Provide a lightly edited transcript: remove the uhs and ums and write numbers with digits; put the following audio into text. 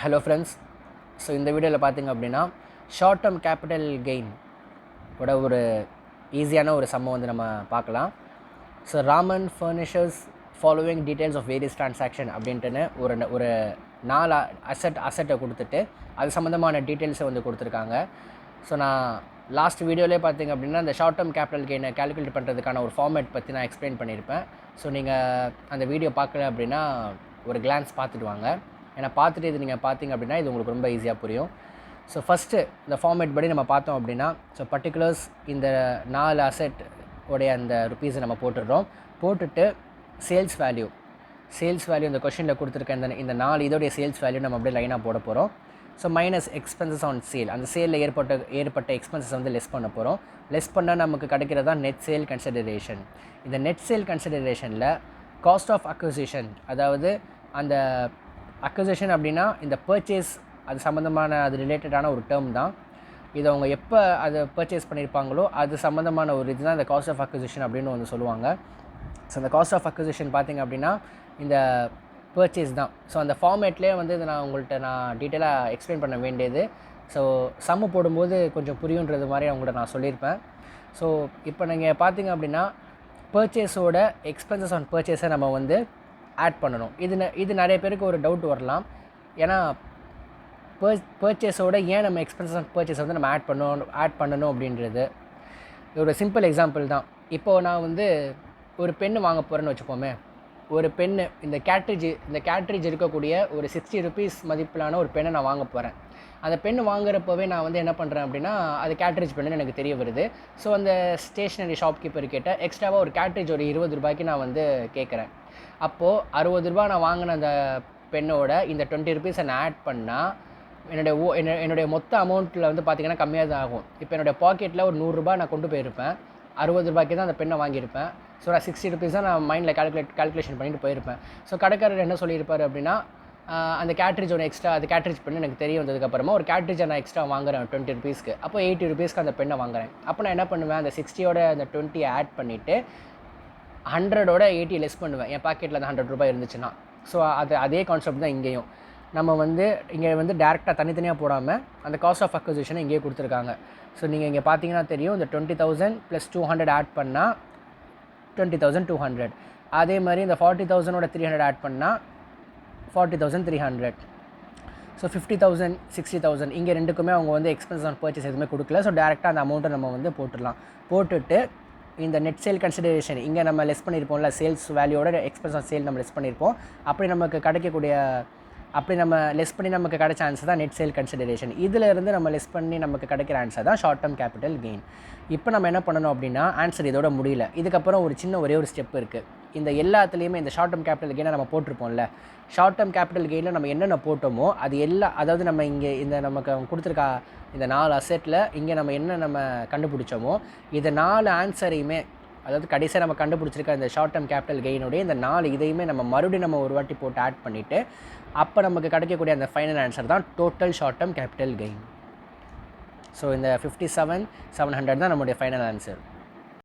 Hello friends. So இந்த வீடியோவில் பார்த்திங்க அப்படின்னா ஷார்ட் டேர்ம் கேபிட்டல் கெயின் ஓட ஒரு ஈஸியான ஒரு சம்மை வந்து நம்ம பார்க்கலாம். So Raman furnishers following details of various transaction அப்படின்ட்டுன்னு ஒரு 4 அசட்டை கொடுத்துட்டு அது சம்மந்தமான டீட்டெயில்ஸை வந்து கொடுத்துருக்காங்க. ஸோ நான் லாஸ்ட் வீடியோவிலே பார்த்திங்க அப்படின்னா அந்த ஷார்ட் டேர்ம் கேபிட்டல் கெயினை கால்குலேட் பண்ணுறதுக்கான ஒரு ஃபார்மேட் பற்றி நான் எக்ஸ்பிளைன் பண்ணியிருப்பேன். ஸோ நீங்கள் அந்த வீடியோ பார்க்கல அப்படின்னா ஒரு கிளான்ஸ் பார்த்துட்டு வாங்க. ஏன்னா பார்த்துட்டு இது நீங்கள் பார்த்தீங்க அப்படின்னா இது உங்களுக்கு ரொம்ப ஈஸியாக புரியும். ஸோ ஃபஸ்ட்டு இந்த ஃபார்மேட் படி நம்ம பார்த்தோம் அப்படின்னா ஸோ பர்டிகுலர்ஸ் இந்த 4 அசெட் உடைய அந்த ருப்பீஸை நம்ம போட்டுடுறோம். போட்டுட்டு சேல்ஸ் வேல்யூ இந்த கொஷனில் கொடுத்துருக்க இந்த 4 இதோடைய சேல்ஸ் வேல்யூ நம்ம அப்படியே லைனாக போட போகிறோம். So minus expenses on sale, அந்த சேலில் ஏற்பட்ட எக்ஸ்பென்சஸ் வந்து லெஸ் பண்ண போகிறோம். லெஸ் பண்ணால் நமக்கு கிடைக்கிறதா நெட் சேல் கன்சிடரேஷன். இந்த நெட் சேல் கன்சிடரேஷனில் காஸ்ட் ஆஃப் அக்விசிஷன், அதாவது அந்த அக்விசிஷன் அப்படின்னா இந்த பர்ச்சேஸ் அது சம்மந்தமான அது ரிலேட்டடான ஒரு டேர்ம் தான். இதை அவங்க எப்போ அதை பர்ச்சேஸ் பண்ணியிருப்பாங்களோ அது சம்மந்தமான ஒரு இதுதான் இந்த காஸ்ட் ஆஃப் அக்விசிஷன் அப்படின்னு வந்து சொல்லுவாங்க. ஸோ அந்த காஸ்ட் ஆஃப் அக்விசிஷன் பார்த்திங்க அப்படின்னா இந்த பர்ச்சேஸ் தான். ஸோ அந்த ஃபார்மேட்லேயே வந்து இதை நான் டீட்டெயிலாக எக்ஸ்பிளைன் பண்ண வேண்டியது. ஸோ சம்மு போடும்போது கொஞ்சம் புரியுன்றது மாதிரி அவங்கள்ட்ட நான் சொல்லியிருப்பேன். ஸோ இப்போ நீங்கள் பார்த்திங்க அப்படின்னா பர்ச்சேஸோட எக்ஸ்பென்சஸ் ஆன் பர்ச்சேஸை நம்ம வந்து ஆட் பண்ணணும். இது நிறைய பேருக்கு ஒரு டவுட் வரலாம். ஏன்னா பர்ச்சேஸோட ஏன் நம்ம எக்ஸ்பென்சஸ் ஆன் பர்ச்சேஸை வந்து நம்ம ஆட் பண்ணணும் அப்படின்றது ஒரு சிம்பிள் எக்ஸாம்பிள் தான். இப்போது நான் வந்து ஒரு பென்னு வாங்க போகிறேன்னு வச்சுப்போமே. ஒரு பென்னு இந்த கேட்ரிட்ஜ் இருக்கக்கூடிய ஒரு 60 ருபீஸ் மதிப்பிலான ஒரு பெண்ணை நான் வாங்க போகிறேன். அந்த பெண்ணு வாங்குறப்பவே நான் வந்து என்ன பண்ணுறேன் அப்படின்னா அது கேட்ரிட்ஜ் பென்னு எனக்கு தெரிய வருது. ஸோ அந்த ஸ்டேஷ்னரி ஷாப்கீப்பர் கிட்ட எக்ஸ்ட்ராவாக ஒரு கேட்ரிட்ஜ் ஒரு 20 ரூபாய்க்கு நான் வந்து கேட்குறேன். அப்போது 60 ரூபா நான் வாங்கின அந்த பெண்ணோட இந்த 20 ருபீஸை நான் ஆட் பண்ணால் என்னுடைய மொத்த அமௌண்ட்டில் வந்து பார்த்திங்கன்னா கம்மியாக தான் ஆகும். இப்போ என்னுடைய பாக்கெட்டில் ஒரு 100 ரூபா நான் கொண்டு போயிருப்பேன். 60 ரூபாய்க்கு தான் அந்த பெண்ணை வாங்கியிருப்பேன். ஸோ நான் 60 ருபீஸ் தான் நான் மைண்டில் கால்குலேஷன் பண்ணிட்டு போயிருப்பேன். ஸோ கடைக்காரர் என்ன சொல்லியிருப்பார் அப்படின்னா அந்த கேட்ரிட்ஜோட எக்ஸ்ட்ரா அது கேட்ரிட்ஜ் பெண்ணு எனக்கு தெரிய வந்ததுக்கப்புறமா ஒரு கேட்ரிட்ஜை நான் எக்ஸ்ட்ரா வாங்குறேன் 20 ருபீஸ்க்கு. அப்போ 80 ருபீஸ்க்கு அந்த பெண்ணை வாங்குறேன். அப்போ நான் என்ன பண்ணுவேன், அந்த 60யோட அந்த 20 ஆட் பண்ணிவிட்டு 100ஓட 80 லெஸ் பண்ணுவேன் என் பாக்கெட்டில் அந்த 100 ரூபாய் இருந்துச்சுன்னா. ஸோ அதே கான்செப்ட் தான் இங்கேயும். நம்ம வந்து இங்கே வந்து டேரெக்டாக தனித்தனியாக போடாமல் அந்த காஸ்ட் ஆஃப் அக்விசிஷனை இங்கேயே கொடுத்துருக்காங்க. ஸோ நீங்கள் இங்கே பார்த்தீங்கன்னா தெரியும், இந்த 20,000 + 200 ஆட் பண்ணால் 20,200. அதே மாதிரி இந்த 40,000ஓட 300 ஆட் பண்ணால் 40,300. ஸோ 50,000 60,000 இங்கே ரெண்டுக்குமே அவங்க வந்து எக்ஸ்பென்ஸ் ஆன் பர்ச்சேஸ் எதுவுமே கொடுக்கல. ஸோ டேரெக்டாக அந்த அமௌண்ட்டை நம்ம வந்து போட்டுடலாம். போட்டுட்டு இந்த நெட் சேல் கன்சிடரேஷன் இங்கே நம்ம லெஸ் பண்ணியிருப்போம்ல, சேல்ஸ் வேல்யூவோட எக்ஸ்பென்ஸ் ஆன் சேல் நம்ம லெஸ் பண்ணியிருப்போம். அப்படி நம்ம லெஸ் பண்ணி நமக்கு கிடைச்ச ஆன்சர் தான் நெட் சேல் கன்சிடரேஷன். இதிலிருந்து நம்ம லெஸ் பண்ணி நமக்கு கிடைக்கிற ஆன்சர் தான் ஷார்ட் டேர்ம் கேபிட்டல் கெயின். இப்போ நம்ம என்ன பண்ணணும் அப்படின்னா ஆன்சர் இதோட முடியல. இதுக்கப்புறம் ஒரே ஒரு ஸ்டெப் இருக்குது. இந்த எல்லாத்துலேயுமே இந்த ஷார்ட் டேர்ம் கேபிட்டல் கெயினை நம்ம போட்டிருப்போம்ல, ஷார்ட் டேர்ம் கேபிட்டல் கெயினில் நம்ம என்னென்ன போட்டோமோ அது அதாவது நம்ம இங்கே இந்த நமக்கு கொடுத்துருக்கா இந்த 4 அசெட்டில் இங்கே நம்ம கண்டுபிடிச்சோமோ இது 4 ஆன்சரையுமே, அதாவது கடைசியாக நம்ம கண்டுபிடிச்சிருக்க இந்த ஷார்ட் டேர்ம் கேபிட்டல் கெயினுடைய இந்த 4 இதையுமே நம்ம மறுபடியும் ஒரு வாட்டி போட்டு ஆட் பண்ணிவிட்டு அப்போ நமக்கு கிடைக்கக்கூடிய அந்த ஃபைனல் ஆன்சர் தான் total short term capital gain. So இந்த 57,700 தான் நம்மளுடைய ஃபைனல் ஆன்சர்.